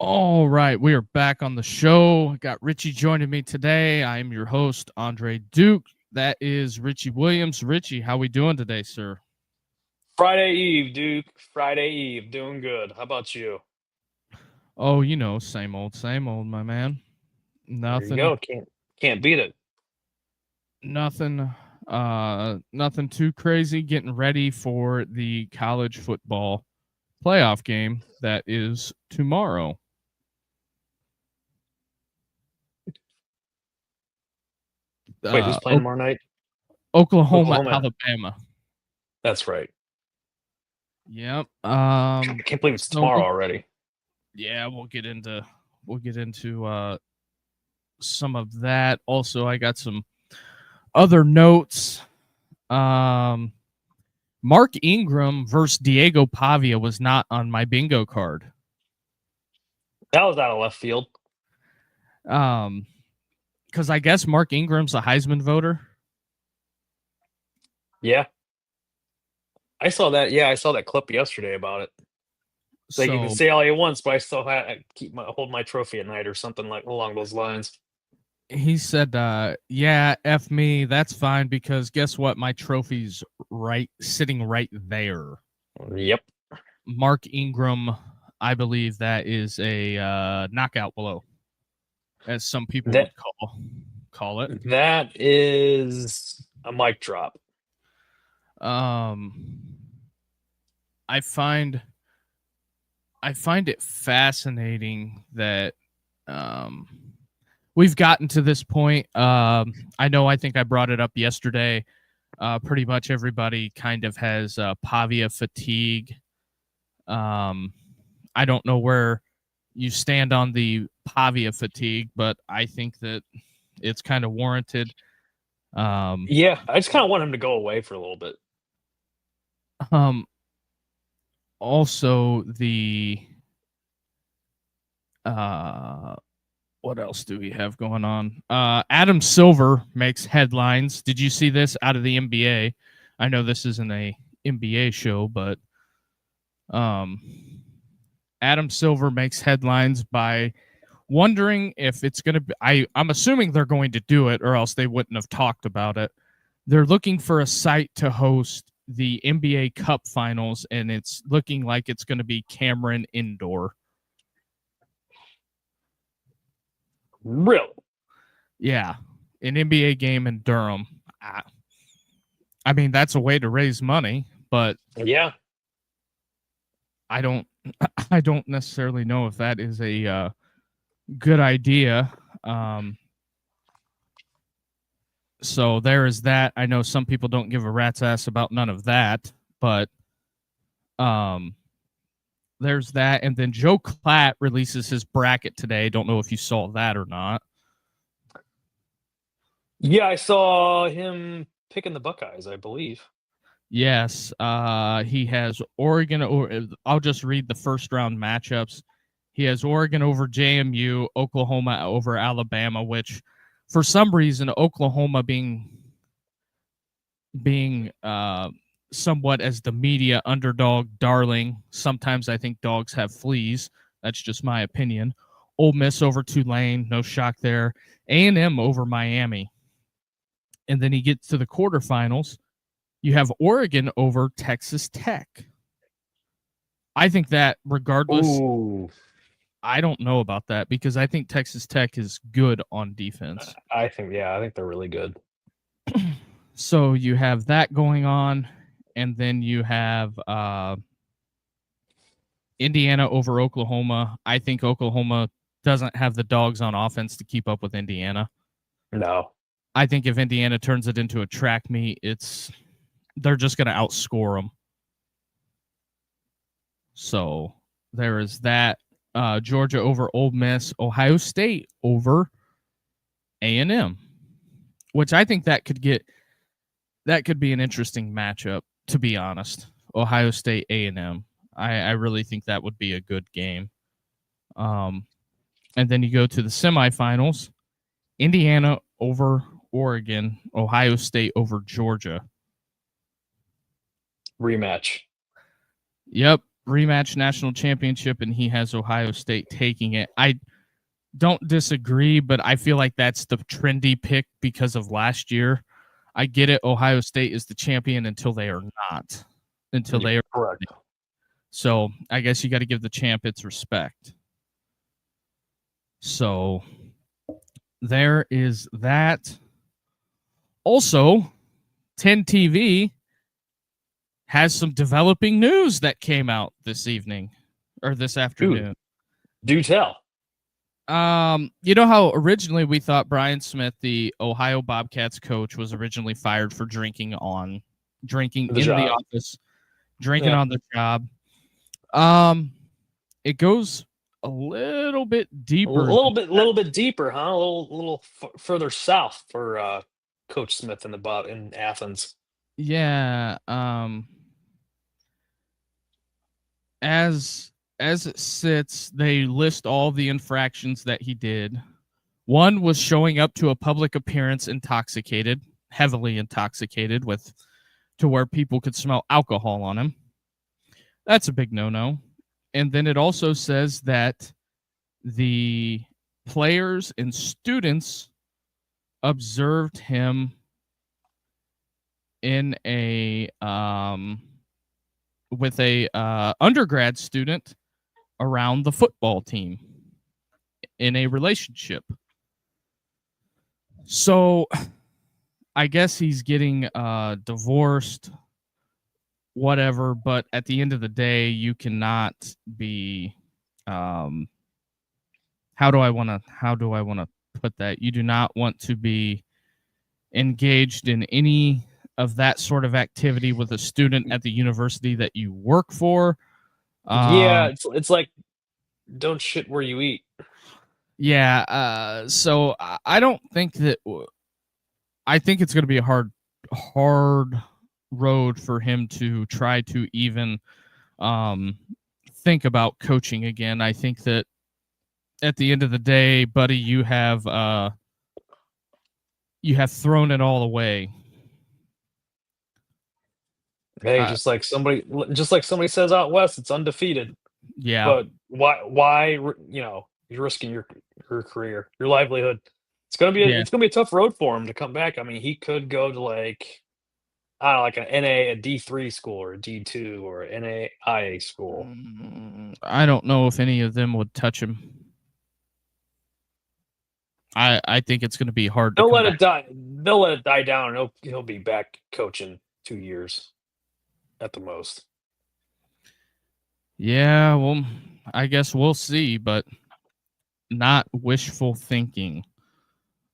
All right, we are back on the show. Got Richie joining me today. I am your host, Andre Duke. That is Richie Williams. Richie, how we doing today, sir? Friday Eve, Duke. Friday Eve. Doing good. How about you? Oh, same old, my man. There you Nothing, go. Can't beat it. nothing, nothing too crazy. Getting ready for the college football playoff game that is tomorrow. Wait, who's Uh, playing o- tomorrow night? Oklahoma, Oklahoma. Alabama. That's right. Yep. I can't believe it's So tomorrow already. yeah, we'll get into some of that. Also, I got some other notes. Um, Mark Ingram versus Diego Pavia was not on my bingo card. That was out of left field. Because I guess Mark Ingram's a Heisman voter. Yeah, I saw that. Yeah, I saw that clip yesterday about it. Like you can So say all you want, but I still hold my trophy at night or something like along those lines. he said, "Yeah, f me. That's fine because guess what? My trophy's sitting right there." Yep. Mark Ingram, I believe that is a knockout blow, as some people That would call it. that is a mic drop. Um, I find it fascinating that um, we've gotten to this point. I think I brought it up yesterday. Pretty much everybody kind of has Pavia fatigue. Um, I don't know where you stand on the Pavia fatigue, but I think that it's kind of warranted. Um, Yeah, I just kind of want him to go away for a little bit. um, Also, the uh, what else do we have going on? Adam Silver makes headlines. Did you see this out of the NBA? I know this isn't a NBA show, but um, Adam Silver makes headlines by wondering if it's going to be. I'm assuming they're going to do it, or else they wouldn't have talked about it. They're looking for a site to host the NBA Cup Finals, and it's looking like it's going to be Cameron Indoor. Really? Yeah, an NBA game in Durham. I mean, that's a way to raise money, but Yeah. I don't, I don't necessarily know if that is a good idea. Um, so there is that. I know some people don't give a rat's ass about none of that, but um, there's that. And then Joe Klatt releases his bracket today. Don't know if you saw that or not. Yeah, I saw him picking the Buckeyes, I believe. Yes, he has Oregon. Or I'll just read the first round matchups. He has Oregon over JMU, Oklahoma over Alabama, which for some reason Oklahoma being somewhat as the media underdog darling. Sometimes I think dogs have fleas. That's just my opinion. Ole Miss over Tulane, no shock there. A&M over Miami. And then he gets to the quarterfinals. You have Oregon over Texas Tech. I think that regardless, Ooh, I don't know about that because I think Texas Tech is good on defense. I think they're really good. So you have that going on, and then you have Indiana over Oklahoma. I think Oklahoma doesn't have the dogs on offense to keep up with Indiana. No. I think if Indiana turns it into a track meet, they're just going to outscore them. So there is that. Georgia over Ole Miss, Ohio State over A&M, which I think that could be an interesting matchup. To be honest, Ohio State A&M, I really think that would be a good game. And then you go to the semifinals: Indiana over Oregon, Ohio State over Georgia. Rematch. Yep. rematch national championship, and he has Ohio State taking it. I don't disagree, but I feel like that's the trendy pick because of last year. I get it. Ohio State is the champion until they are not. Until they are correct. So I guess you got to give the champ its respect. So there is that. Also, 10 TV has some developing news that came out this evening or this afternoon. Do tell. You know how originally we thought Brian Smith, the Ohio Bobcats coach, was originally fired for drinking in the office, drinking on the job. It goes a little bit deeper. A little bit deeper, huh? A little further south for Coach Smith in Athens. Yeah. As it sits, they list all the infractions that he did. One was showing up to a public appearance intoxicated, heavily intoxicated, to where people could smell alcohol on him. That's a big no-no. And then it also says that the players and students observed him in with a undergrad student around the football team in a relationship. So I guess he's getting divorced, whatever, but at the end of the day, you cannot be how do I want to put that? You do not want to be engaged in any of that sort of activity with a student at the university that you work for. Yeah, it's like don't shit where you eat. Yeah, so I don't think that. I think it's going to be a hard road for him to try to even think about coaching again. I think that at the end of the day, buddy, you have thrown it all away. Hey, just like somebody says out west, it's undefeated. Yeah. But why you're risking your career, your livelihood. It's gonna be a tough road for him to come back. I mean, he could go to like I don't know, like a D3 school or a D2 or an NAIA school. I don't know if any of them would touch him. I think it's going to be hard. They'll let it die. They'll let it die down, and he'll be back coaching 2 years at the most. Yeah, well, I guess we'll see, but not wishful thinking.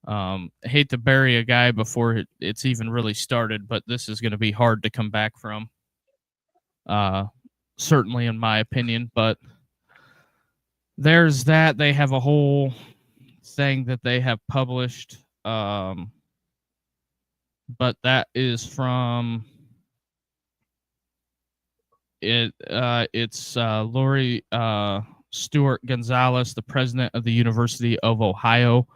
I hate to bury a guy before it's even really started, but this is going to be hard to come back from. Certainly, in my opinion, but there's that. They have a whole thing that they have published, but that is from it. It's Lori Stewart Gonzalez, the president of the University of Ohio,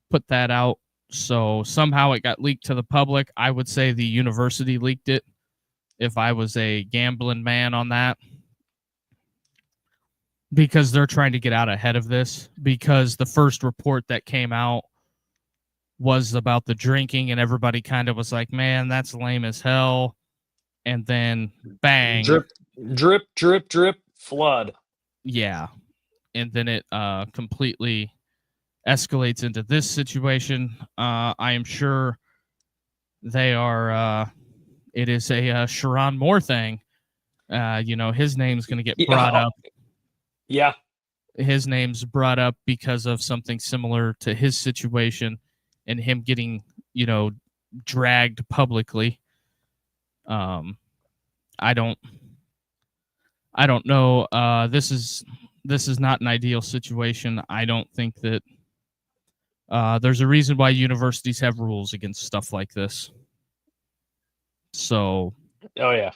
put that out. So somehow it got leaked to the public. I would say the university leaked it if I was a gambling man on that, because they're trying to get out ahead of this, because the first report that came out was about the drinking and everybody kind of was like, man, that's lame as hell. And then bang. Drip, drip, drip, flood. Yeah. And then it completely escalates into this situation. I am sure they are it is a Sharon Moore thing. His name's going to get brought up. Yeah. His name's brought up because of something similar to his situation and him getting, dragged publicly. I don't know. This is not an ideal situation. I don't think that there's a reason why universities have rules against stuff like this. So, oh yeah,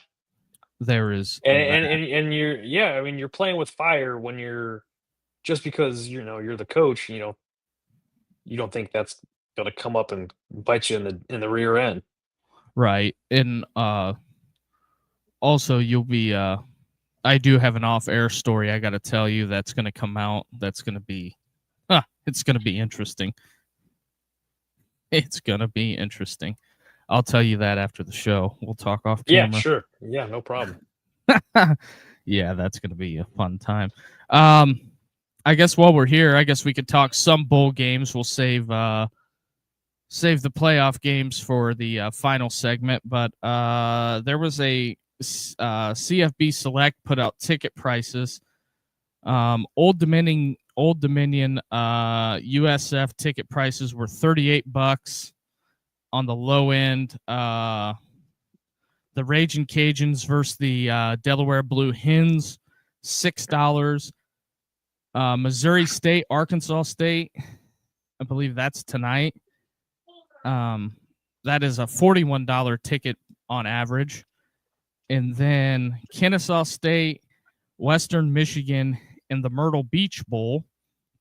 there is, and you're playing with fire when you're just because you're the coach. You don't think that's going to come up and bite you in the rear end, right? And also, you'll be I do have an off-air story I got to tell you that's going to come out. That's going to be, it's going to be interesting. It's going to be interesting. I'll tell you that after the show. We'll talk off camera. Yeah, sure. Yeah, no problem. Yeah, that's going to be a fun time. I guess while we're here, I guess we could talk some bowl games. We'll save the playoff games for the final segment. But there was a CFB Select put out ticket prices. Old Dominion USF ticket prices were $38 on the low end. The Raging Cajuns versus the Delaware Blue Hens, $6. Missouri State, Arkansas State, I believe that's tonight. That is a $41 ticket on average. And then Kennesaw State, Western Michigan, and the Myrtle Beach Bowl,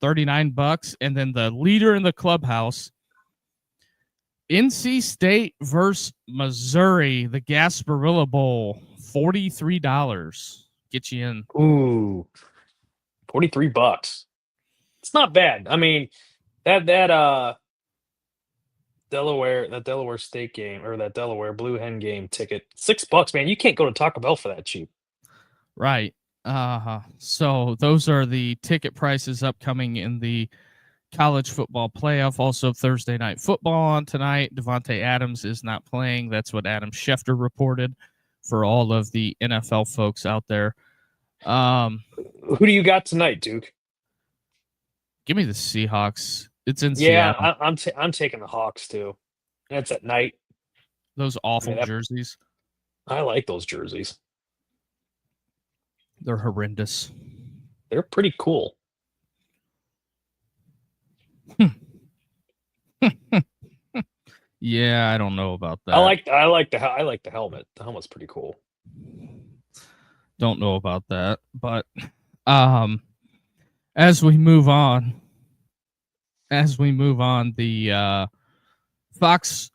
$39. And then the leader in the clubhouse, NC State versus Missouri, the Gasparilla Bowl, $43. Get you in. Ooh, $43. It's not bad. I mean, that Delaware State game, or that Delaware Blue Hen game ticket, $6, man. You can't go to Taco Bell for that cheap. Right. So those are the ticket prices upcoming in the college football playoff. Also, Thursday night football on tonight. Devontae Adams is not playing. That's what Adam Schefter reported for all of the NFL folks out there. Who do you got tonight, Duke? Give me the Seahawks. It's in Seattle. Yeah, I'm taking the Hawks too. That's at night. Those awful jerseys. I like those jerseys. They're horrendous. They're pretty cool. Yeah, I don't know about that. I like the helmet. The helmet's pretty cool. Don't know about that, but as we move on, the Fox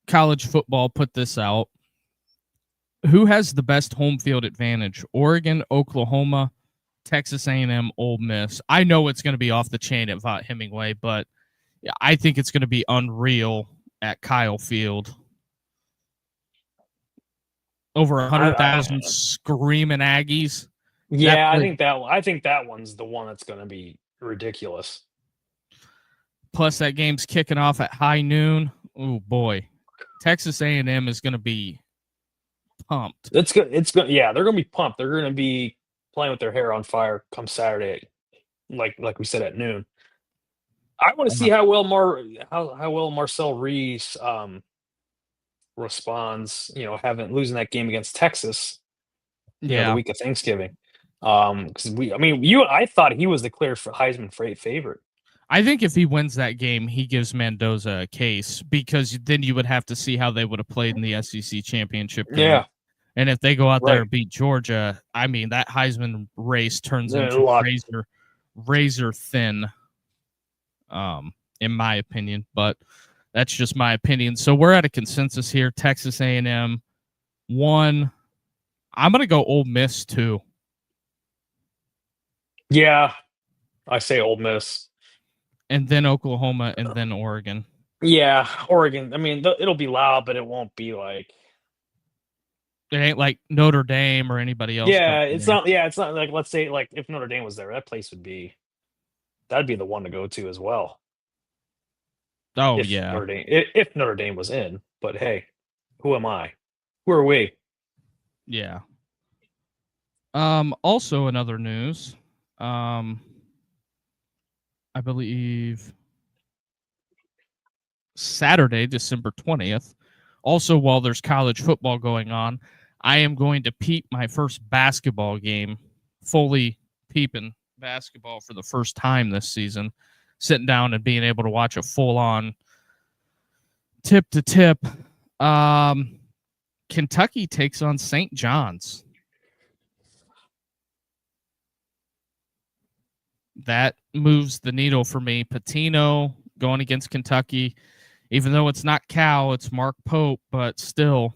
College Football put this out. Who has the best home field advantage? Oregon, Oklahoma, Texas A&M, Ole Miss. I know it's going to be off the chain at Vaught Hemingway, but I think it's going to be unreal at Kyle Field. Over 100,000 screaming Aggies. Yeah, I think that one's the one that's going to be ridiculous. Plus, that game's kicking off at high noon. Oh boy, Texas A&M is going to be pumped. It's good. Yeah, they're going to be pumped. They're going to be playing with their hair on fire come Saturday, like we said at noon. I want to see how well Marcel Reese responds. Losing that game against Texas. The week of Thanksgiving. Because I thought he was the clear Heisman favorite. I think if he wins that game, he gives Mendoza a case, because then you would have to see how they would have played in the SEC championship game. Yeah. And if they go out there and beat Georgia, I mean, that Heisman race turns into razor thin, in my opinion. But that's just my opinion. So we're at a consensus here. Texas A&M 1. I'm going to go Ole Miss 2. Yeah, I say Ole Miss. And then Oklahoma, and then Oregon. Yeah, Oregon. I mean, it'll be loud, but it won't be like... It ain't like Notre Dame or anybody else. Yeah, it's not like, let's say, like, if Notre Dame was there, that place that'd be the one to go to as well. Oh, if Notre Dame was in. But hey, who am I? Who are we? Yeah. Also in other news, I believe Saturday, December 20th. Also, while there's college football going on, I am going to peep my first basketball game, fully peeping basketball for the first time this season, sitting down and being able to watch a full-on tip-to-tip. Kentucky takes on St. John's. That moves the needle for me. Patino going against Kentucky. Even though it's not Cal, it's Mark Pope, but still.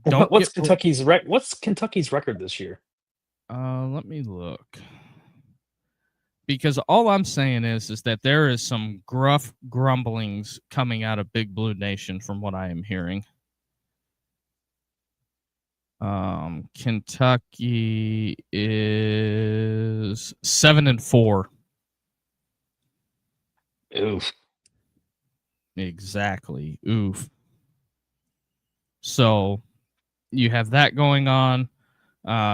What's Kentucky's record this year? Let me look. Because all I'm saying is that there is some gruff grumblings coming out of Big Blue Nation from what I am hearing. Kentucky is 7-4. Oof. Exactly. Oof. So you have that going on.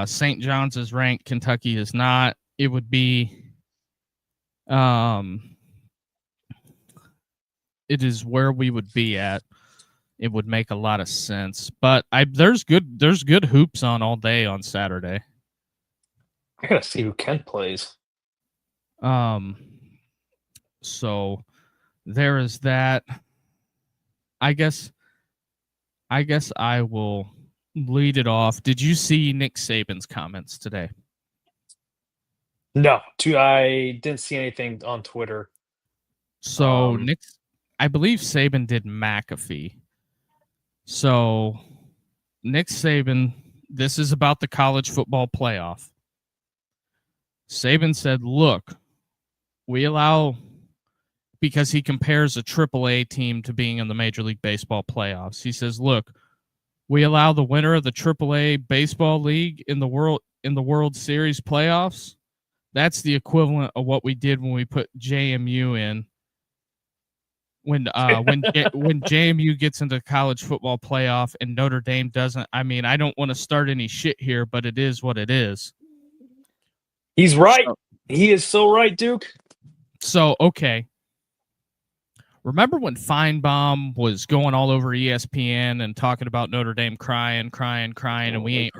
St. John's is ranked. Kentucky is not. It would be it is where we would be at. It would make a lot of sense. But there's good hoops on all day on Saturday. I gotta see who Kent plays. So there is that. I guess I will lead it off. Did you see Nick Saban's comments today? No, I didn't see anything on Twitter. So I believe Saban did McAfee. So Nick Saban, this is about the college football playoff. Saban said, look, we allow, because he compares a AAA team to being in the Major League Baseball playoffs. He says, look, we allow the winner of the AAA baseball league in the World Series playoffs. That's the equivalent of what we did when we put JMU in. When JMU gets into the college football playoff and Notre Dame doesn't. I mean, I don't want to start any shit here, but it is what it is. He's right. He is so right, Duke. So, okay. Remember when Feinbaum was going all over ESPN and talking about Notre Dame crying, and we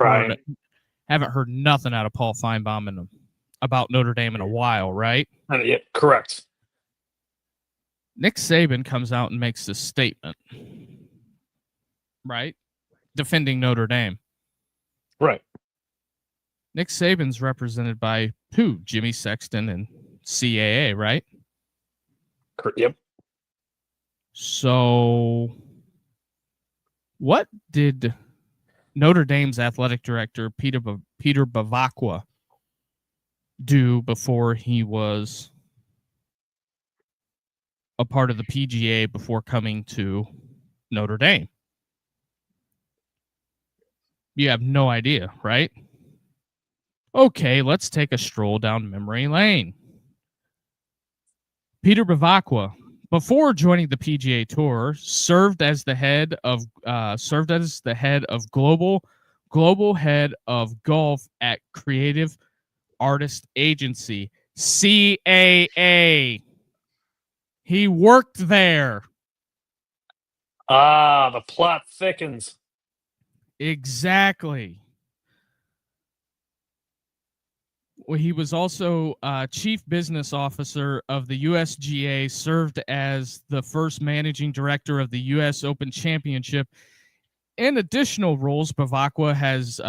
haven't heard nothing out of Paul Feinbaum about Notre Dame in a while, right? Yeah, correct. Nick Saban comes out and makes this statement, right? Defending Notre Dame. Right. Nick Saban's represented by who? Jimmy Sexton and CAA, right? Yep. So what did Notre Dame's athletic director, Peter Bavacqua, do before he was a part of the PGA before coming to Notre Dame? You have no idea, right? Okay, let's take a stroll down memory lane. Peter Bavacqua, before joining the PGA Tour, served as the head of global head of golf at Creative Artist Agency, CAA. He worked there. The plot thickens. Exactly. Well, he was also chief business officer of the USGA, served as the first managing director of the U.S. Open Championship. In additional roles, Bavacqua has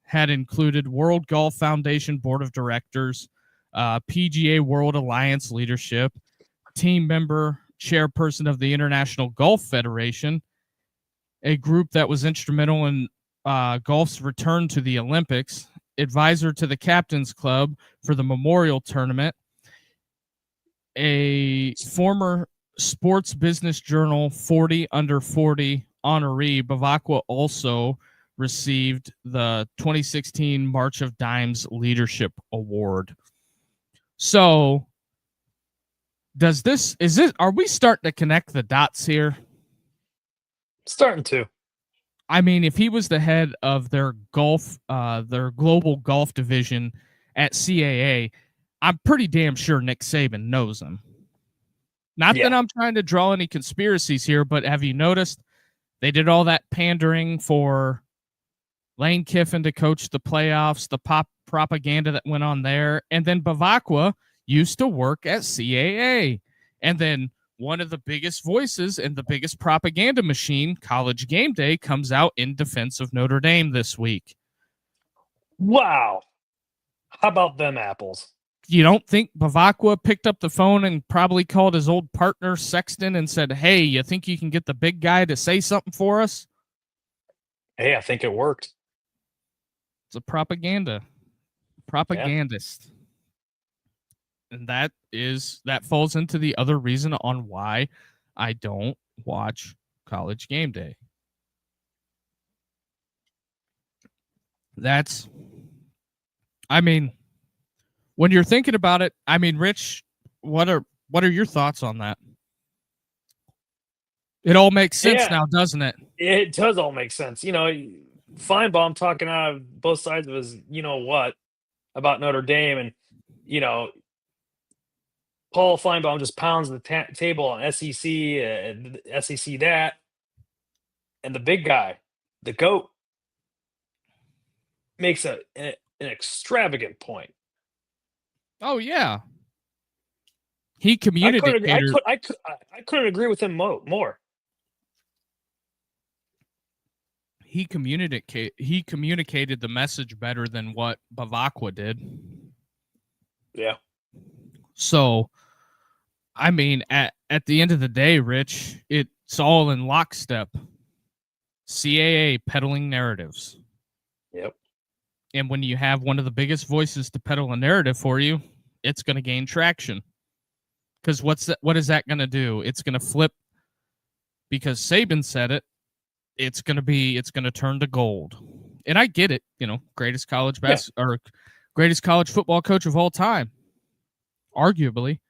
had included World Golf Foundation Board of Directors, PGA World Alliance leadership, team member, chairperson of the International Golf Federation, a group that was instrumental in golf's return to the Olympics, advisor to the Captain's Club for the Memorial Tournament, a former Sports Business Journal 40 Under 40 honoree. Bavacqua also received the 2016 March of Dimes Leadership Award. So, are we starting to connect the dots here? Starting to. I mean, if he was the head of their global golf division at CAA, I'm pretty damn sure Nick Saban knows him. Not that I'm trying to draw any conspiracies here, but have you noticed they did all that pandering for Lane Kiffin to coach the playoffs, the propaganda that went on there, and then Bavacqua used to work at CAA, and then one of the biggest voices and the biggest propaganda machine, College Game Day, comes out in defense of Notre Dame this week. Wow. How about them apples? You don't think Bavacqua picked up the phone and probably called his old partner Sexton and said, hey, you think you can get the big guy to say something for us? Hey, I think it worked. It's a propagandist. Yeah. And that falls into the other reason on why I don't watch College Game Day. When you're thinking about it, Rich, what are your thoughts on that? It all makes sense now, doesn't it? It does all make sense. Feinbaum talking out of both sides of his, what, about Notre Dame, and Paul Feinbaum just pounds the table on SEC, SEC that, and the big guy, the GOAT, makes an extravagant point. Oh yeah, he I communicated. couldn't agree with him more. He communicated the message better than what Bavacqua did. Yeah. So, at the end of the day, Rich, it's all in lockstep. CAA peddling narratives. Yep. And when you have one of the biggest voices to peddle a narrative for you, it's going to gain traction. Because what is that going to do? It's going to flip. Because Saban said it. It's going to turn to gold. And I get it. Greatest college greatest college football coach of all time, arguably.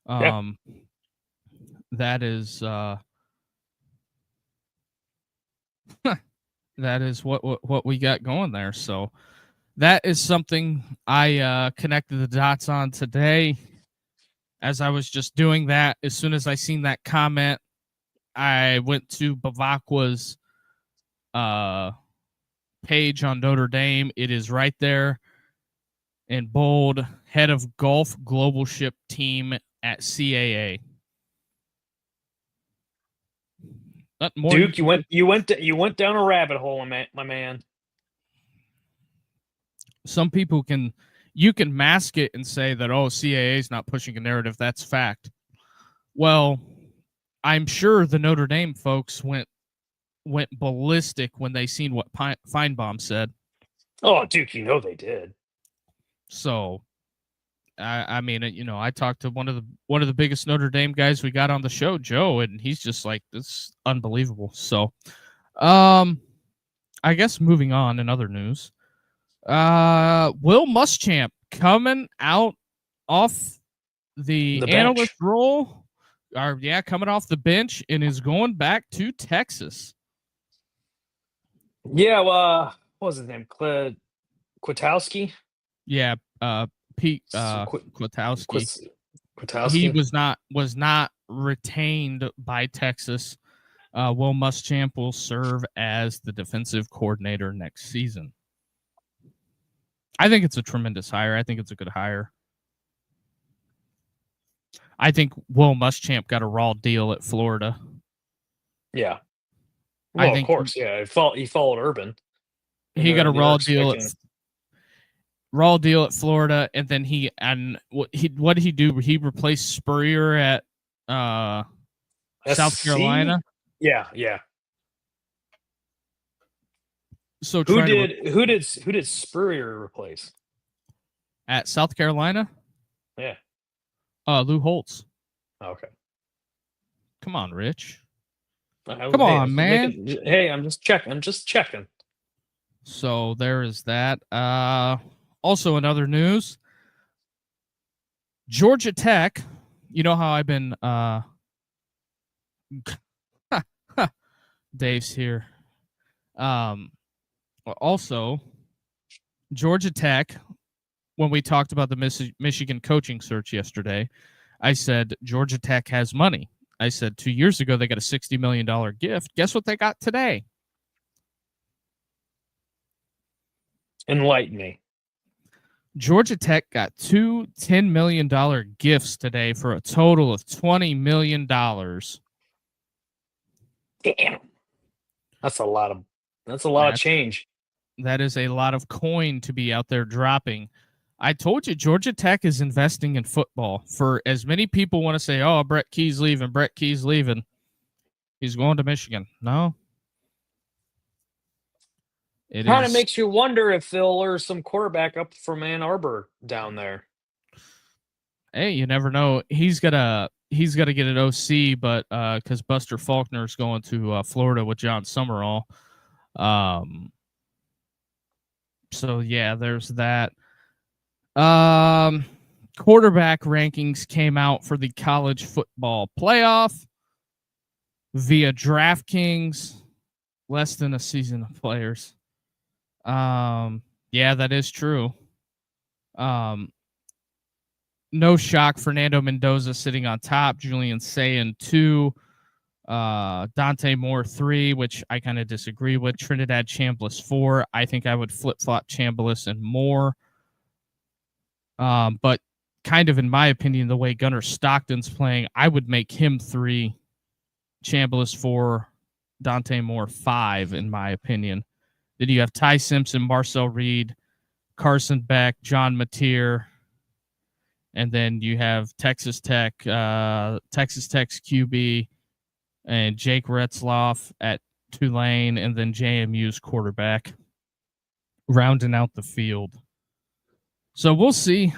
That is that is what we got going there. So that is something I connected the dots on today. As I was just doing that, as soon as I seen that comment, I went to Bavacqua's page on Notre Dame. It is right there in bold. Head of Golf Global Ship Team at CAA. Duke, you went down a rabbit hole, my man. Some people you can mask it and say that, CAA is not pushing a narrative. That's fact. Well, I'm sure the Notre Dame folks went ballistic when they seen what Feinbaum said. Oh, Duke, they did. So, I talked to one of the biggest Notre Dame guys we got on the show, Joe, and he's just like, this is unbelievable. So, I guess moving on in other news, Will Muschamp coming out off the analyst role, coming off the bench and is going back to Texas. Yeah, what was his name? Kwiatkowski? Yeah, Pete Kwiatkowski. He was not retained by Texas. Will Muschamp will serve as the defensive coordinator next season. I think it's a tremendous hire. I think it's a good hire. I think Will Muschamp got a raw deal at Florida. Yeah. Well, of course, yeah. He followed Urban. He got a raw deal at Florida, and then what did he do? He replaced Spurrier at South Carolina. Yeah. So who did Spurrier replace at South Carolina? Yeah. Lou Holtz. Okay. Come on, Rich. Come on, man. I'm just checking. So there is that. Also in other news, Georgia Tech. You know how I've been Dave's here. Also, Georgia Tech, when we talked about the Michigan coaching search yesterday, I said Georgia Tech has money. I said 2 years ago they got a $60 million gift. Guess what they got today? Enlighten me. Georgia Tech got two $10 million gifts today for a total of $20 million. Damn. That's a lot of change. That is a lot of coin to be out there dropping. I told you Georgia Tech is investing in football. For as many people want to say, Brett Key's leaving. He's going to Michigan. No. It Kind of is. makes you wonder if they'll lure some quarterback up from Ann Arbor down there. Hey, you never know. He's gotta get an OC, but because Buster Faulkner's going to Florida with John Summerall. So yeah, there's that. Quarterback rankings came out for the college football playoff via DraftKings. Less than a season of players. Yeah, that is true. No shock, Fernando Mendoza sitting on top, Julian Sayin 2, Dante Moore 3, which I kind of disagree with, Trinidad Chambliss 4. I think I would flip-flop Chambliss and Moore. But kind of in my opinion, the way Gunnar Stockton's playing, I would make him 3, Chambliss 4, Dante Moore 5, in my opinion. Then you have Ty Simpson, Marcel Reed, Carson Beck, John Mateer, and then you have Texas Tech's QB, and Jake Retzloff at Tulane, and then JMU's quarterback, rounding out the field. So we'll see.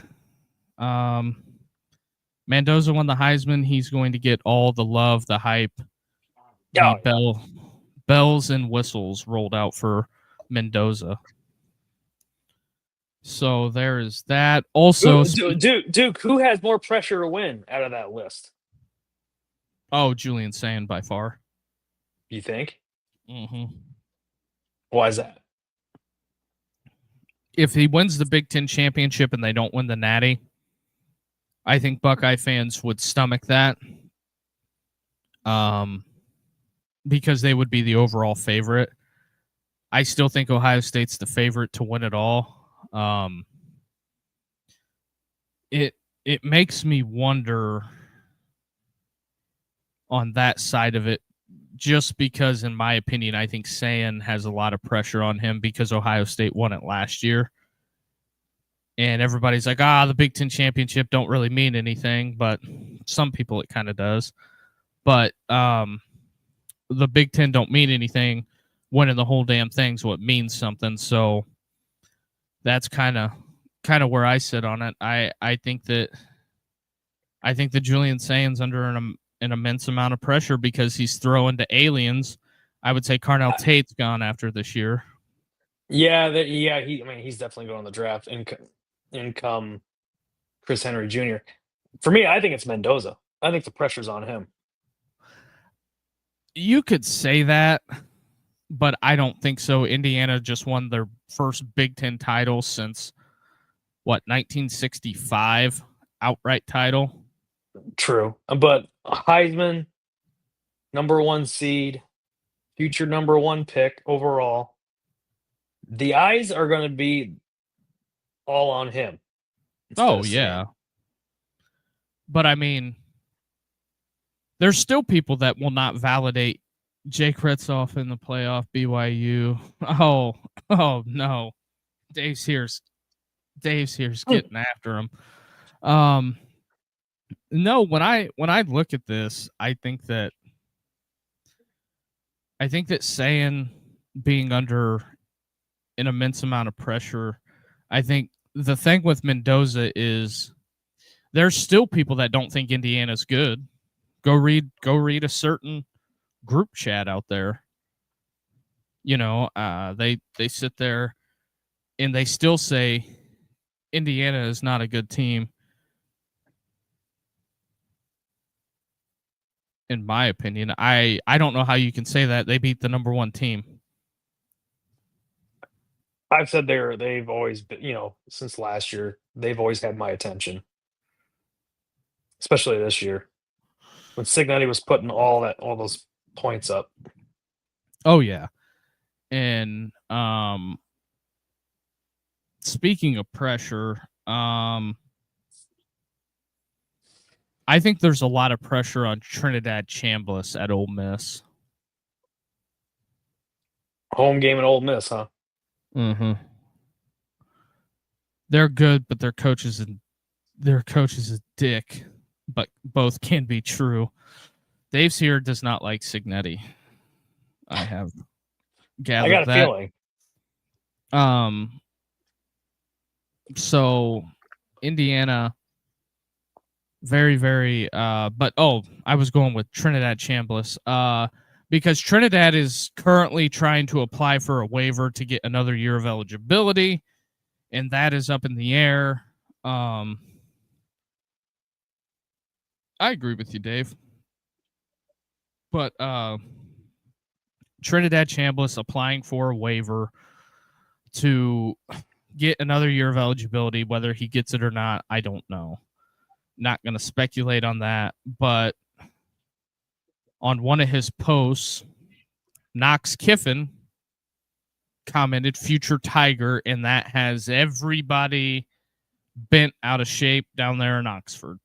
Mendoza won the Heisman. He's going to get all the love, the hype, the bells and whistles rolled out for Mendoza. So there is that. Also, Duke, who has more pressure to win out of that list? Oh, Julian Sayin by far. You think? Mm-hmm. Why is that? If he wins the Big Ten championship and they don't win the Natty, I think Buckeye fans would stomach that. Because they would be the overall favorite. I still think Ohio State's the favorite to win it all. It makes me wonder on that side of it, just because, in my opinion, I think Sayin has a lot of pressure on him because Ohio State won it last year. And everybody's like, the Big Ten championship don't really mean anything, but some people it kind of does. But the Big Ten don't mean anything. Winning the whole damn thing's what means something. So that's kind of where I sit on it. I think that Julian Sayin's under an immense amount of pressure because he's throwing to aliens. I would say Carnell Tate's gone after this year. Yeah, he's definitely going to the draft. In come Chris Henry Jr. For me, I think it's Mendoza. I think the pressure's on him. You could say that, but I don't think so. Indiana just won their first Big Ten title since, 1965 outright title. True. But Heisman, number 1 seed, future number 1 pick overall. The eyes are going to be all on him. Oh, yeah. But, I mean, there's still people that will not validate Jake Retzloff in the playoff, BYU. Oh, no. Dave's here's getting after him. No, when I look at this, I think that Sayin being under an immense amount of pressure, I think the thing with Mendoza is there's still people that don't think Indiana's good. Go read a certain group chat out there. They sit there and they still say Indiana is not a good team. In my opinion, I don't know how you can say that. They beat the number 1 team. I've said they've always been, since last year, they've always had my attention. Especially this year. When Cignetti was putting all those points up. Oh yeah. And speaking of pressure, I think there's a lot of pressure on Trinidad Chambliss at Ole Miss. Home game at Ole Miss, huh? Mm-hmm. They're good, but their coach is a dick. But both can be true. Dave Sear does not like Cignetti. I have gathered that. I got a feeling. So Indiana, very, very. But I was going with Trinidad Chambliss. Because Trinidad is currently trying to apply for a waiver to get another year of eligibility, and that is up in the air. I agree with you, Dave. But Trinidad Chambliss applying for a waiver to get another year of eligibility. Whether he gets it or not, I don't know. Not going to speculate on that. But on one of his posts, Knox Kiffin commented future Tiger, and that has everybody bent out of shape down there in Oxford.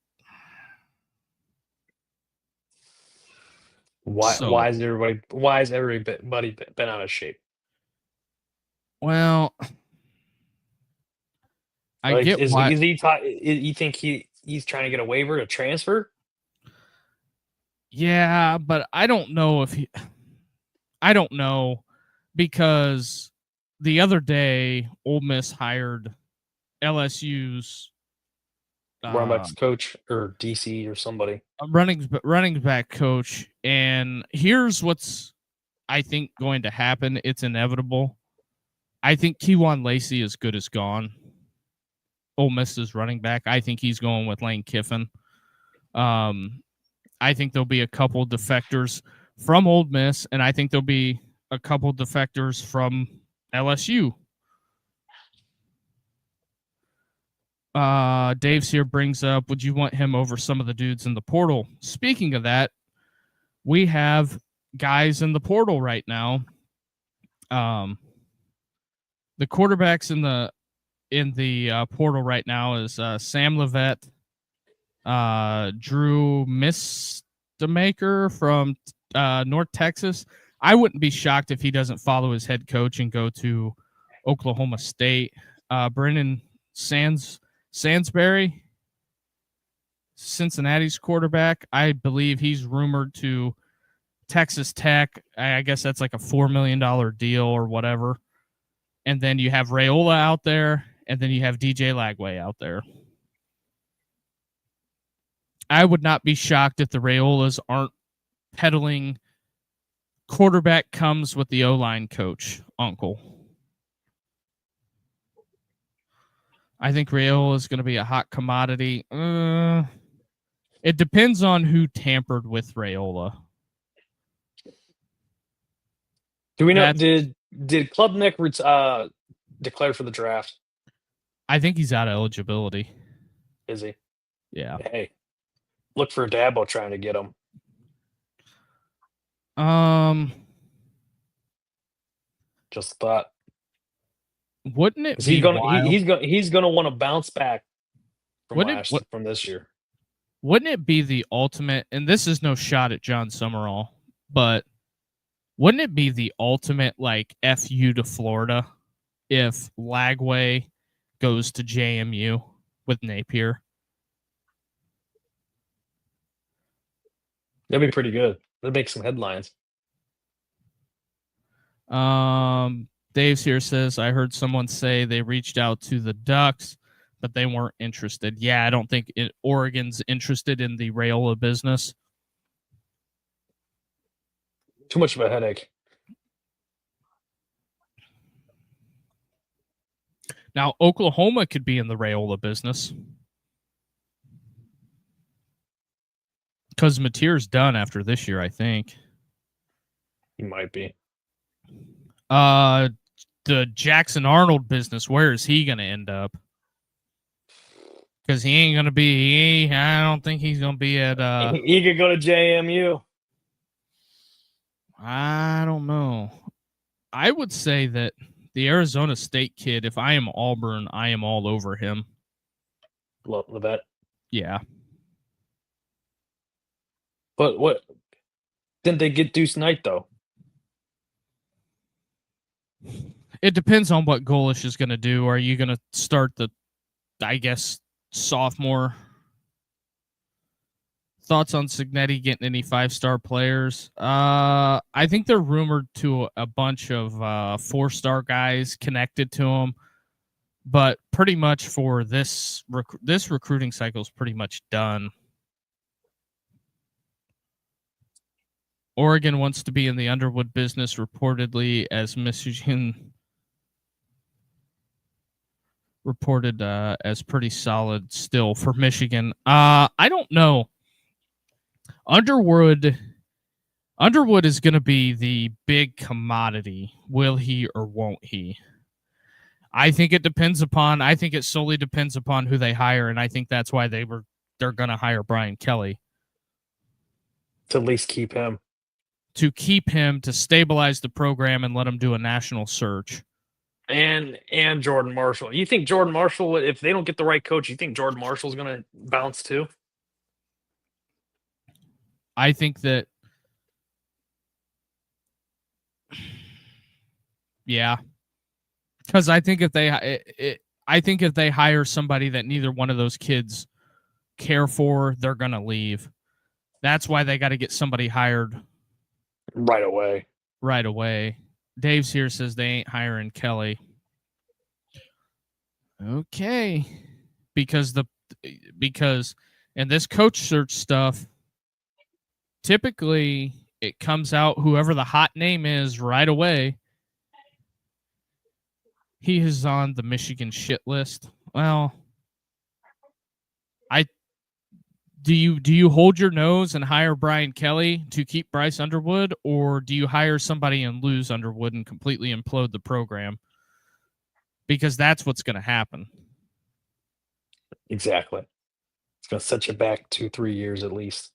Why is everybody been out of shape? Well, I get why. You think he's trying to get a waiver to transfer? Yeah, but I don't know I don't know, because the other day Ole Miss hired LSU's Running backs coach or DC or somebody. running back coach, and here's what's I think going to happen. It's inevitable. I think Kewan Lacey is good as gone. Ole Miss's running back. I think he's going with Lane Kiffin. I think there'll be a couple defectors from Ole Miss, and I think there'll be a couple defectors from LSU. Dave's here brings up, would you want him over some of the dudes in the portal? Speaking of that, we have guys in the portal right now. The quarterbacks in the portal right now is Sam Levette, Drew Mistemaker from North Texas. I wouldn't be shocked if he doesn't follow his head coach and go to Oklahoma State. Brennan Sansbury, Cincinnati's quarterback. I believe he's rumored to Texas Tech. I guess that's like a $4 million deal or whatever. And then you have Raiola out there, and then you have DJ Lagway out there. I would not be shocked if the Raiolas aren't peddling quarterback comes with the O-line coach, uncle. I think Raiola is going to be a hot commodity. It depends on who tampered with Raiola. Do we know? Did Klubnik declare for the draft? I think he's out of eligibility. Is he? Yeah. Hey, look for Dabo trying to get him. Just thought. Wouldn't it be he's gonna want to bounce back from this year? Wouldn't it be the ultimate? And this is no shot at John Summerall, but wouldn't it be the ultimate like FU to Florida if Lagway goes to JMU with Napier? That'd be pretty good. That'd make some headlines. Dave's here says, I heard someone say they reached out to the Ducks, but they weren't interested. Yeah, I don't think Oregon's interested in the Raiola business. Too much of a headache. Now, Oklahoma could be in the Raiola business, because Mateer's done after this year, I think. He might be. The Jackson Arnold business, where is he going to end up? Because he ain't going to be, I don't think he's going to be at... he could go to JMU. I don't know. I would say that the Arizona State kid, if I am Auburn, I am all over him. Levette? Yeah. But what? Didn't they get Deuce Knight, though? It depends on what Golish is going to do. Are you going to start the, I guess, sophomore Thoughts on Cignetti getting any 5-star players? I think they're rumored to a bunch of 4-star guys connected to him, but pretty much for this recruiting cycle is pretty much done. Oregon wants to be in the Underwood business reportedly, as Michigan reported as pretty solid still for Michigan. I don't know. Underwood is going to be the big commodity. Will he or won't he? I think it solely depends upon who they hire, and I think that's why they're going to hire Brian Kelly. To at least keep him. To keep him, to stabilize the program and let him do a national search. And Jordan Marshall. You think Jordan Marshall, if they don't get the right coach, you think Jordan Marshall's going to bounce too? I think that, yeah, because I think if they hire somebody that neither one of those kids care for, they're going to leave. That's why they got to get somebody hired right away. Right away. Dave's here says they ain't hiring Kelly. Okay, because in this coach search stuff, typically it comes out whoever the hot name is right away. He is on the Michigan shit list. Well, do you hold your nose and hire Brian Kelly to keep Bryce Underwood, or do you hire somebody and lose Underwood and completely implode the program? Because that's what's going to happen. Exactly. It's going to set you back 2-3 years at least.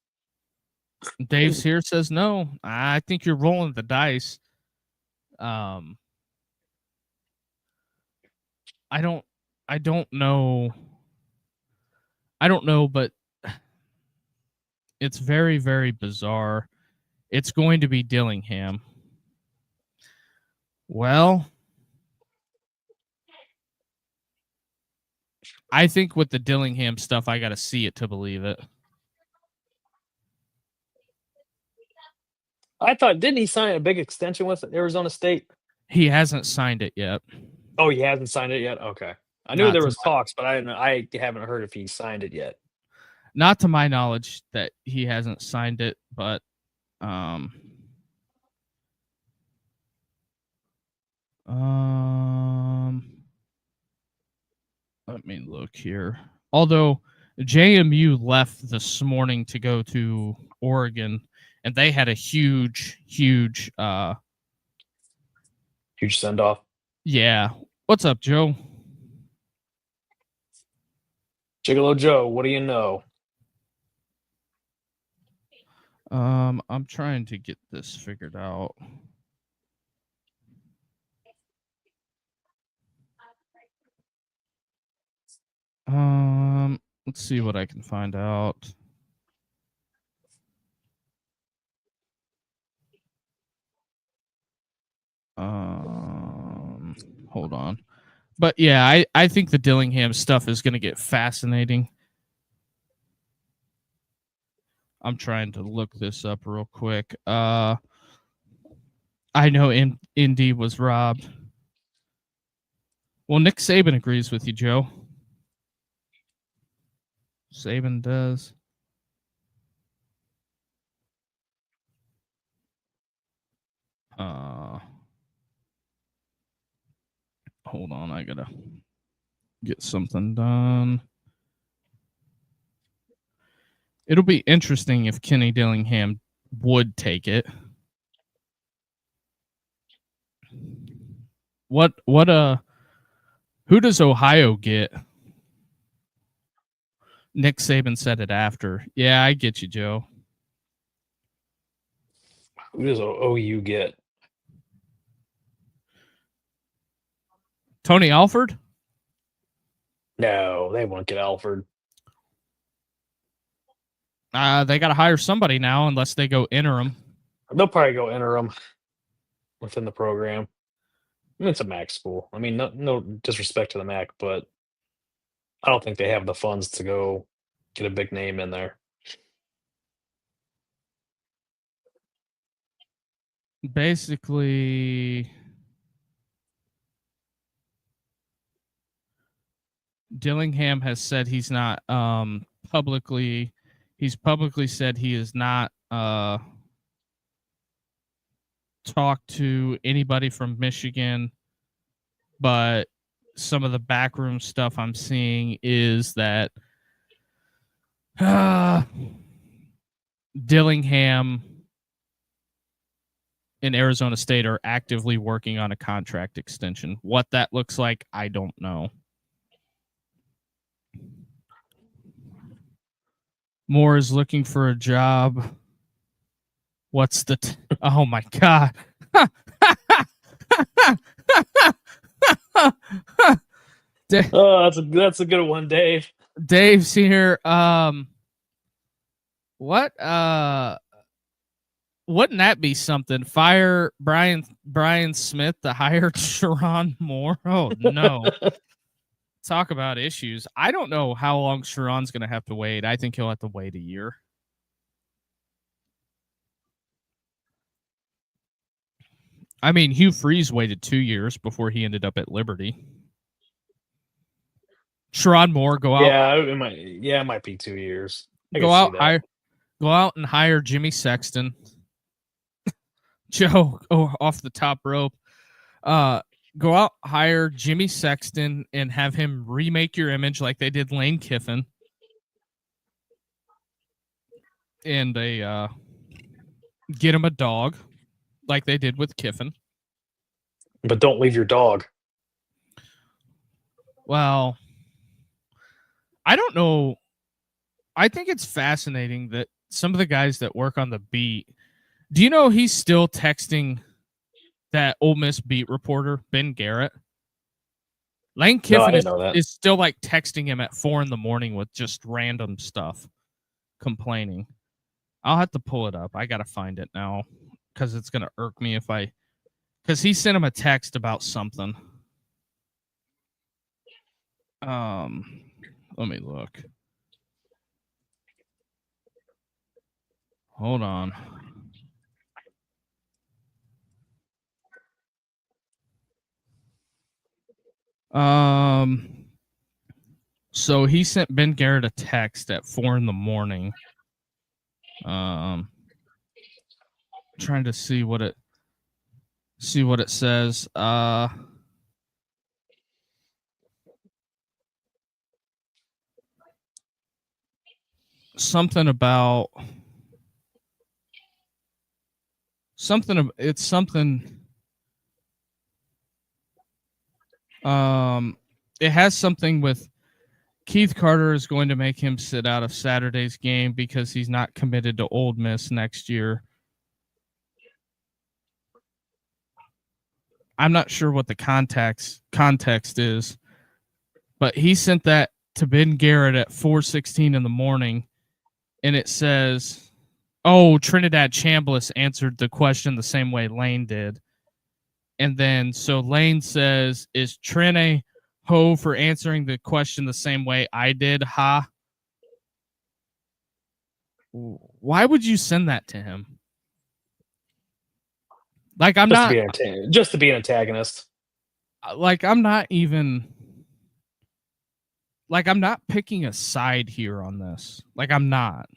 Dave's here says no. I think you're rolling the dice. I don't know. I don't know, but it's very, very bizarre. It's going to be Dillingham. Well, I think with the Dillingham stuff, I got to see it to believe it. I thought, didn't he sign a big extension with Arizona State? He hasn't signed it yet. Oh, he hasn't signed it yet? Okay. I knew there was talks, but I haven't heard if he signed it yet. Not to my knowledge that he hasn't signed it, but let me look here. Although JMU left this morning to go to Oregon, and they had a huge send off. Yeah. What's up, Joe? Gigolo Joe, what do you know? I'm trying to get this figured out. Let's see what I can find out. Hold on. But yeah, I think the Dillingham stuff is going to get fascinating. I'm trying to look this up real quick. I know Indy was robbed. Well, Nick Saban agrees with you, Joe. Saban does. Hold on, I gotta get something done. It'll be interesting if Kenny Dillingham would take it. Who does Ohio get? Nick Saban said it after. Yeah, I get you, Joe. Who does OU get? Tony Alford? No, they won't get Alford. They got to hire somebody now unless they go interim. They'll probably go interim within the program. I mean, it's a MAC school. I mean, no disrespect to the MAC, but I don't think they have the funds to go get a big name in there. basically Dillingham has said he's not publicly said he is not talked to anybody from Michigan, but some of the backroom stuff I'm seeing is that Dillingham and Arizona State are actively working on a contract extension. What that looks like, I don't know. Moore is looking for a job. What's the oh my god. Oh, that's a good one, Dave. Dave's here. What wouldn't that be something? Fire Brian Smith to hire Sharon Moore? Oh no. Talk about issues. I don't know how long Sharon's going to have to wait. I think he'll have to wait a year. I mean, Hugh Freeze waited 2 years before he ended up at Liberty. Sharon Moore, go out. Yeah, it might be 2 years. Go out and hire Jimmy Sexton. Joe, off the top rope. Go out, hire Jimmy Sexton, and have him remake your image like they did Lane Kiffin. And they get him a dog like they did with Kiffin. But don't leave your dog. Well, I don't know. I think it's fascinating that some of the guys that work on the beat, do you know he's still texting that Ole Miss beat reporter, Ben Garrett? Lane Kiffin is still like texting him at 4 a.m. with just random stuff, complaining. I'll have to pull it up. I got to find it now because it's going to irk me because he sent him a text about something. Let me look. Hold on. So he sent Ben Garrett a text at 4 a.m. Trying to see what it says. Something about something. It's something. It has something with Keith Carter is going to make him sit out of Saturday's game because he's not committed to Ole Miss next year. I'm not sure what the context is, but he sent that to Ben Garrett at 4:16 a.m. and it says, "Oh, Trinidad Chambliss answered the question the same way Lane did." And then so Lane says, "Is Trine ho for answering the question the same way I did? Ha." Why would you send that to him? Like I'm not just to be an antagonist. Like I'm not picking a side here on this. Like I'm not.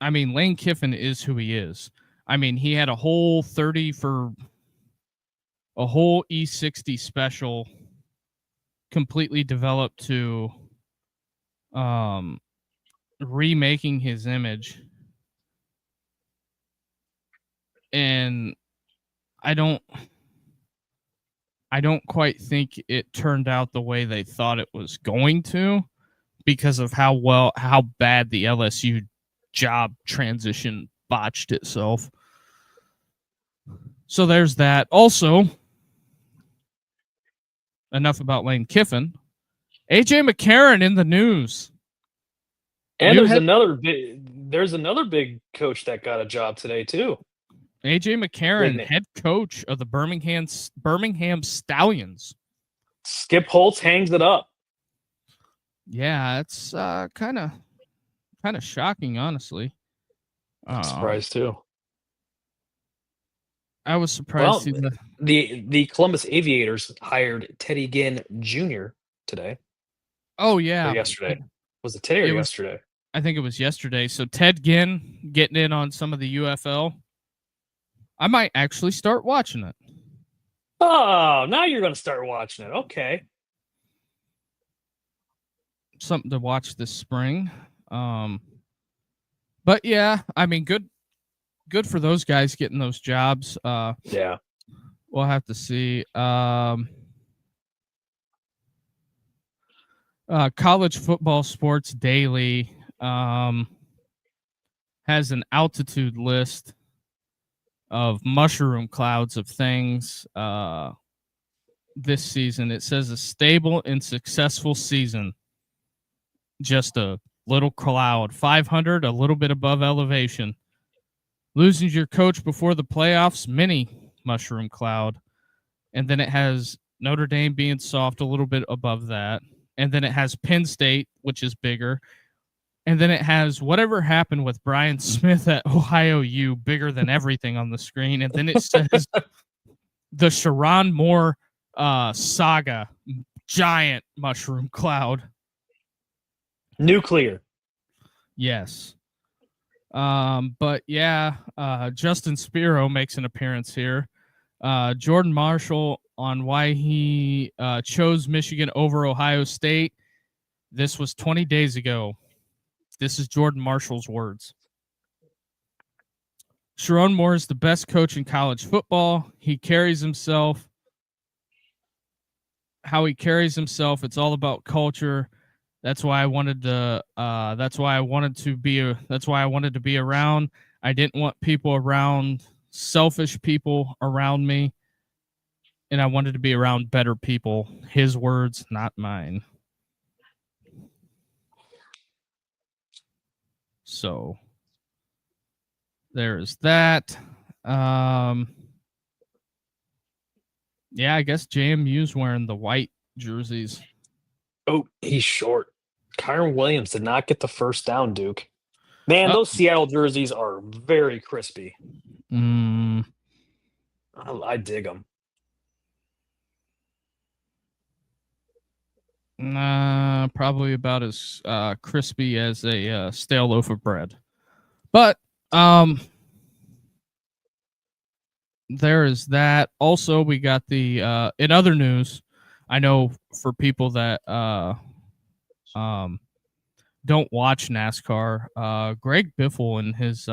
I mean, Lane Kiffin is who he is. I mean, he had a whole 30 for a whole E60 special completely developed to remaking his image. And I don't quite think it turned out the way they thought it was going to because of how bad the LSU job transition botched itself. So there's that. Also, enough about Lane Kiffin. AJ McCarron in the news. And there's another big coach that got a job today too. AJ McCarron, head coach of the Birmingham Stallions. Skip Holtz hangs it up. Yeah, it's kind of shocking, honestly. Surprised too. I was surprised. Well, the Columbus Aviators hired Teddy Ginn Jr. today Oh or yeah, yesterday. Was it today or it was. yesterday? I think it was yesterday. So Ted Ginn getting in on some of the UFL. I might actually start watching it. Oh, now you're going to start watching it. Okay. Something to watch this spring. But yeah, I mean, good for those guys getting those jobs. Yeah. We'll have to see. College Football Sports Daily has an altitude list of mushroom clouds of things this season. It says a stable and successful season. Just a little cloud, 500, a little bit above elevation. Losing your coach before the playoffs, mini mushroom cloud. And then it has Notre Dame being soft, a little bit above that. And then it has Penn State, which is bigger. And then it has whatever happened with Brian Smith at Ohio U, bigger than everything on the screen. And then it says the Sharon Moore saga, giant mushroom cloud. Nuclear. Yes. But yeah, Justin Spiro makes an appearance here. Jordan Marshall on why he chose Michigan over Ohio State. This was 20 days ago. This is Jordan Marshall's words. Sharon Moore is the best coach in college football. He carries himself. How he carries himself, it's all about culture. That's why I wanted to. That's why I wanted to be around. I didn't want people around, selfish people around me, and I wanted to be around better people. His words, not mine. So there's that. Yeah, I guess JMU's wearing the white jerseys. Oh, he's short. Kyron Williams did not get the first down, Duke. Man, those Seattle jerseys are very crispy. I dig them. Probably about as crispy as a stale loaf of bread. But there is that. Also, we got the in other news, I know for people that don't watch NASCAR, Greg Biffle and his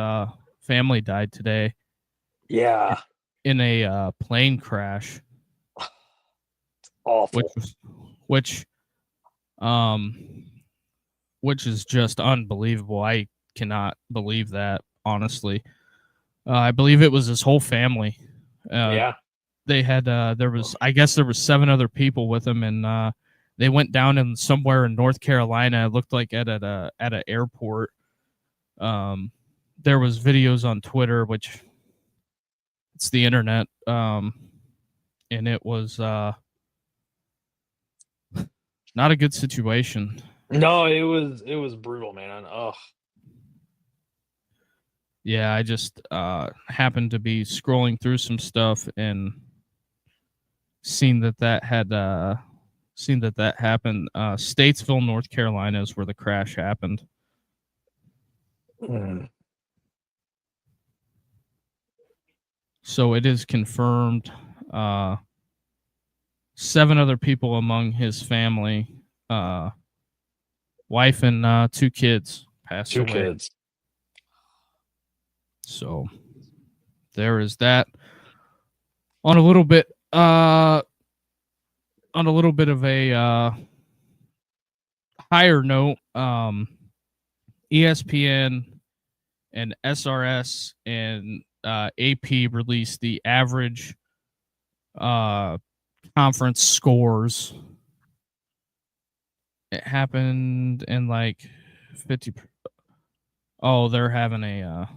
family died today. Yeah. In a plane crash. Awful. Which is just unbelievable. I cannot believe that, honestly. I believe it was his whole family. Yeah. They had there was 7 other people with him, and they went down in somewhere in North Carolina. It looked like at an airport. There was videos on Twitter, which it's the internet, and it was not a good situation. No, it was brutal, man. Ugh. Yeah, I just happened to be scrolling through some stuff and seen that happened. Statesville, North Carolina is where the crash happened. So it is confirmed. 7 other people among his family, wife and 2 kids passed away. 2 kids. So there is that. On a little bit of a higher note, ESPN and SRS and AP released the average conference scores. It happened in like 50. Oh, they're having a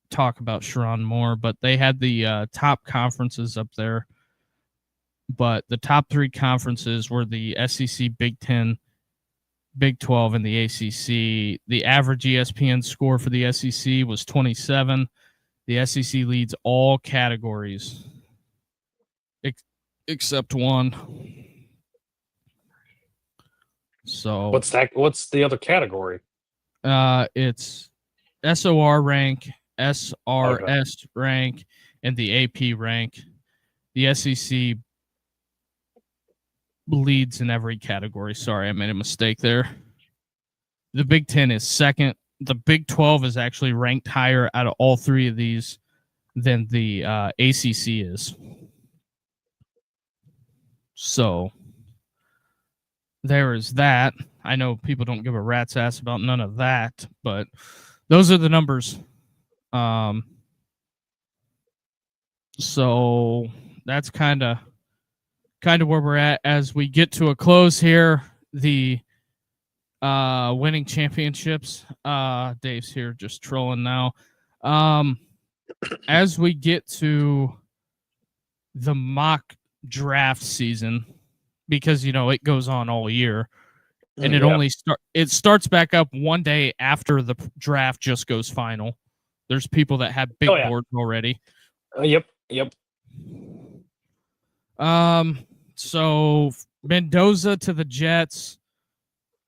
talk about Sharon Moore, but they had the top conferences up there. But the top 3 conferences were the SEC, Big Ten, Big 12 and the ACC. The average ESPN score for the SEC was 27. The SEC leads all categories except one. So what's that? What's the other category? It's SOR rank, SRS rank, and the AP rank. The SEC leads in every category. Sorry, I made a mistake there. The Big 10 is second. The Big 12 is actually ranked higher out of all three of these than the ACC is. So there is that. I know people don't give a rat's ass about none of that, but those are the numbers. So that's kind of where we're at as we get to a close here. The winning championships. Dave's here just trolling now. As we get to the mock draft season, because it goes on all year, and it starts back up one day after the draft just goes final. There's people that have big boards already. Yep. So Mendoza to the Jets,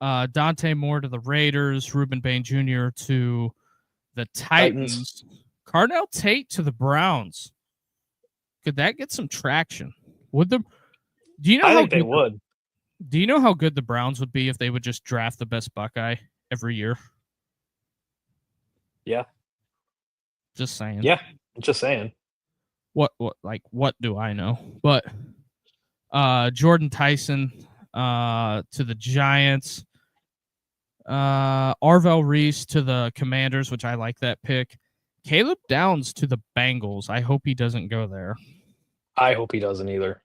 Dante Moore to the Raiders, Reuben Bain Jr. to the Titans. Cardell Tate to the Browns. Could that get some traction? Would the? Do you know? I think they would. Do you know how good the Browns would be if they would just draft the best Buckeye every year? Yeah. Just saying. Yeah, just saying. What do I know? But Jordan Tyson to the Giants. Arvell Reese to the Commanders, which I like that pick. Caleb Downs to the Bengals. I hope he doesn't go there. I hope he doesn't either.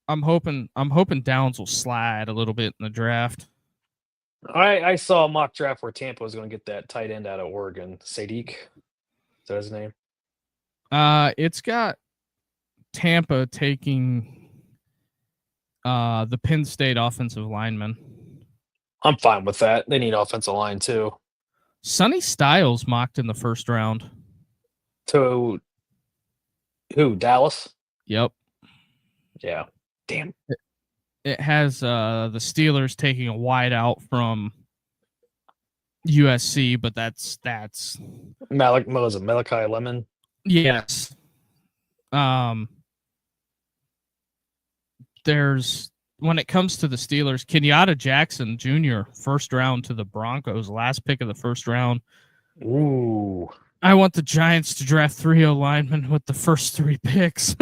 I'm hoping Downs will slide a little bit in the draft. I saw a mock draft where Tampa was going to get that tight end out of Oregon, Sadiq. Is that his name? It's got Tampa taking the Penn State offensive lineman. I'm fine with that. They need offensive line too. Sonny Styles mocked in the first round. To who? Dallas? Yep. Yeah. Damn. It has the Steelers taking a wide out from USC, but that's Malachi Lemon? Yes. There's when it comes to the Steelers, Kenyatta Jackson Jr., first round to the Broncos, last pick of the first round. Ooh. I want the Giants to draft 3 linemen with the first 3 picks.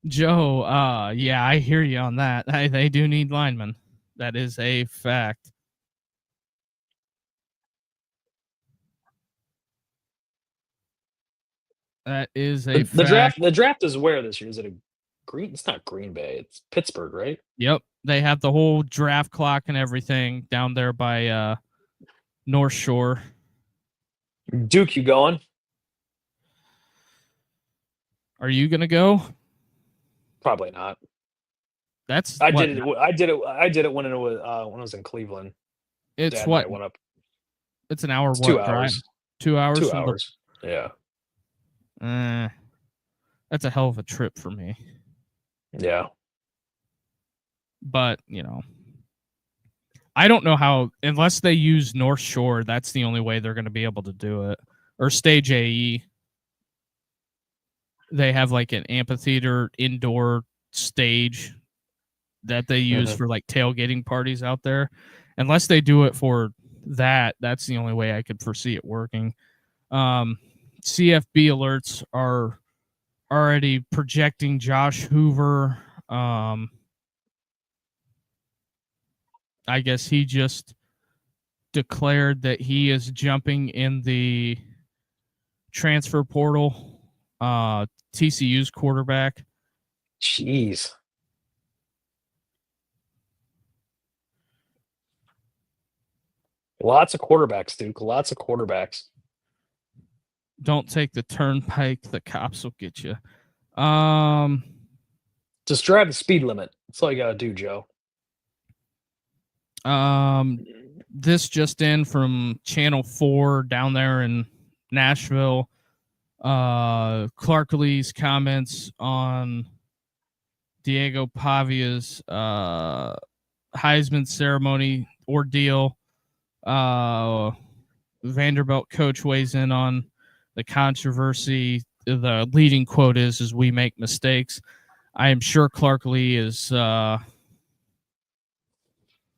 Joe, yeah, I hear you on that. They do need linemen. That is a fact. That is a fact. The draft is where this year? Is it it's not Green Bay. It's Pittsburgh, right? Yep. They have the whole draft clock and everything down there by North Shore. Duke, you going? Are you gonna go? Probably not. I did it when it was when I was in Cleveland. It's Dad what? Went up. It's an hour. 2 hours. 2 hours. 2 hours. Yeah. That's a hell of a trip for me. Yeah. But, I don't know how, unless they use North Shore, that's the only way they're going to be able to do it. Or Stage AE. They have like an amphitheater indoor stage that they use for like tailgating parties out there. Unless they do it for that, that's the only way I could foresee it working. CFB alerts are already projecting Josh Hoover. I guess he just declared that he is jumping in the transfer portal. TCU's quarterback. Jeez. Lots of quarterbacks, Duke. Lots of quarterbacks. Don't take the turnpike. The cops will get you. Just drive the speed limit. That's all you gotta do, Joe. This just in from Channel 4 down there in Nashville. Clark Lee's comments on Diego Pavia's Heisman ceremony ordeal. Vanderbilt coach weighs in on the controversy. The leading quote is "We make mistakes." I am sure Clark Lee is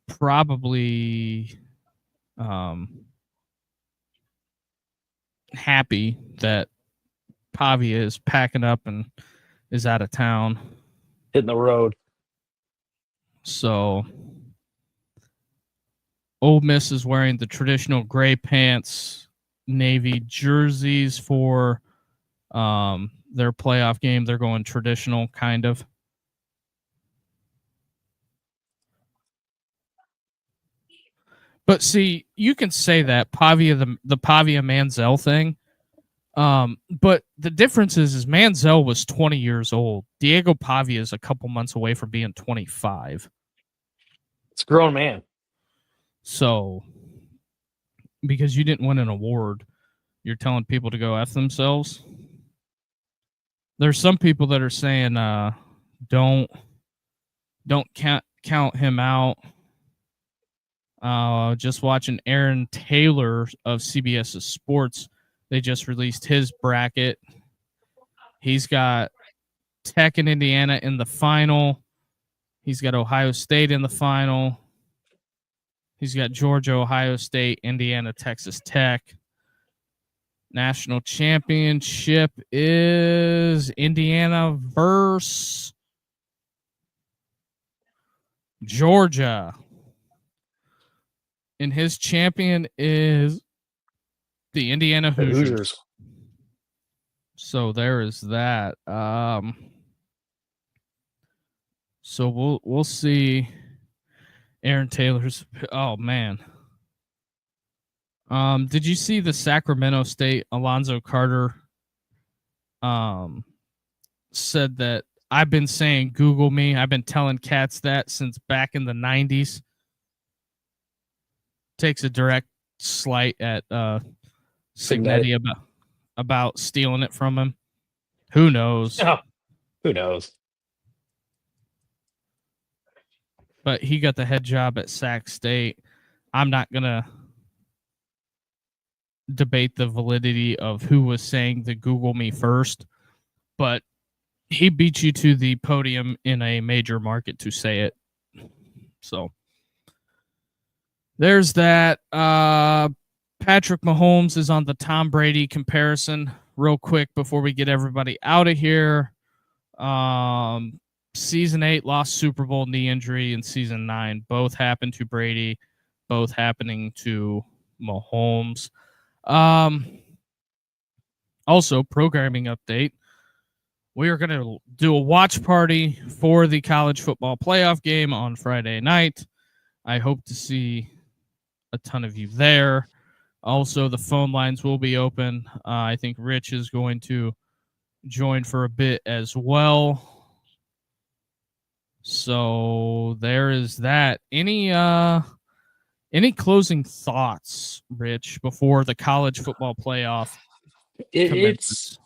probably happy that Pavia is packing up and is out of town. Hitting the road. So Ole Miss is wearing the traditional gray pants, navy jerseys for their playoff game. They're going traditional, kind of. But see, you can say that Pavia, the Pavia Manziel thing. But the difference is Manziel was 20 years old. Diego Pavia is a couple months away from being 25. It's a grown man. So, because you didn't win an award, you're telling people to go F themselves. There's some people that are saying, don't count him out. Just watching Aaron Taylor of CBS Sports. They just released his bracket. He's got Tech and Indiana in the final. He's got Ohio State in the final. He's got Georgia, Ohio State, Indiana, Texas Tech. National championship is Indiana versus Georgia. And his champion is the Indiana Hoosiers. So there is that. So we'll see. Aaron Taylor's. Oh man. Did you see the Sacramento State Alonzo Carter? Said that I've been saying Google me. I've been telling cats that since back in the 90s. Takes a direct slight at Signetti about stealing it from him. Who knows? Oh, who knows? But he got the head job at Sac State. I'm not going to debate the validity of who was saying the Google me first, but he beat you to the podium in a major market to say it. So there's that. Patrick Mahomes is on the Tom Brady comparison real quick before we get everybody out of here. Season 8 lost Super Bowl knee injury, and season 9 both happened to Brady, both happening to Mahomes. Also, programming update. We are going to do a watch party for the college football playoff game on Friday night. I hope to see a ton of you there. Also, the phone lines will be open. I think Rich is going to join for a bit as well. So there is that. Any closing thoughts, Rich, before the college football playoff commences?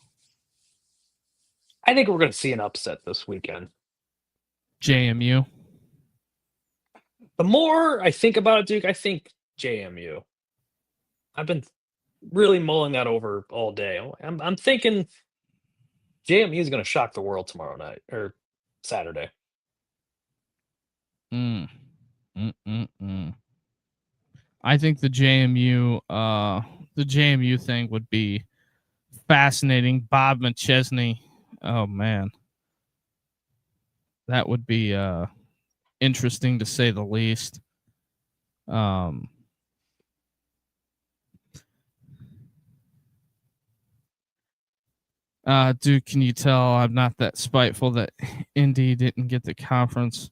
I think we're going to see an upset this weekend. JMU. The more I think about it, Duke, I think JMU. I've been really mulling that over all day. I'm thinking JMU is going to shock the world tomorrow night or Saturday. I think the JMU thing would be fascinating. Bob McChesney. Oh man. That would be interesting to say the least. Dude, can you tell I'm not that spiteful that Indy didn't get the conference?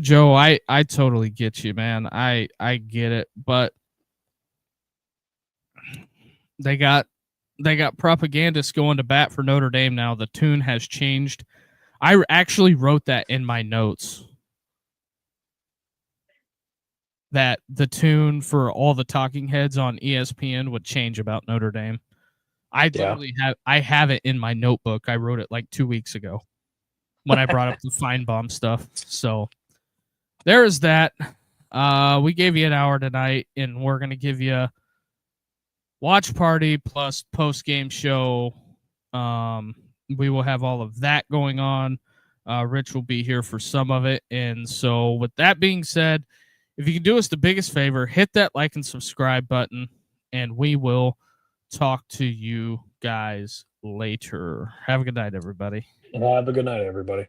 Joe, I totally get you, man. I get it, but they got they got propagandists going to bat for Notre Dame now. The tune has changed. I actually wrote that in my notes, that the tune for all the talking heads on ESPN would change about Notre Dame. I have it in my notebook. I wrote it like 2 weeks ago when I brought up the Feinbaum stuff. So there is that. We gave you an hour tonight, and we're going to give you watch party plus post-game show. We will have all of that going on. Rich will be here for some of it. And so with that being said, if you can do us the biggest favor, hit that like and subscribe button, and we will talk to you guys later. Have a good night, everybody. Have a good night, everybody.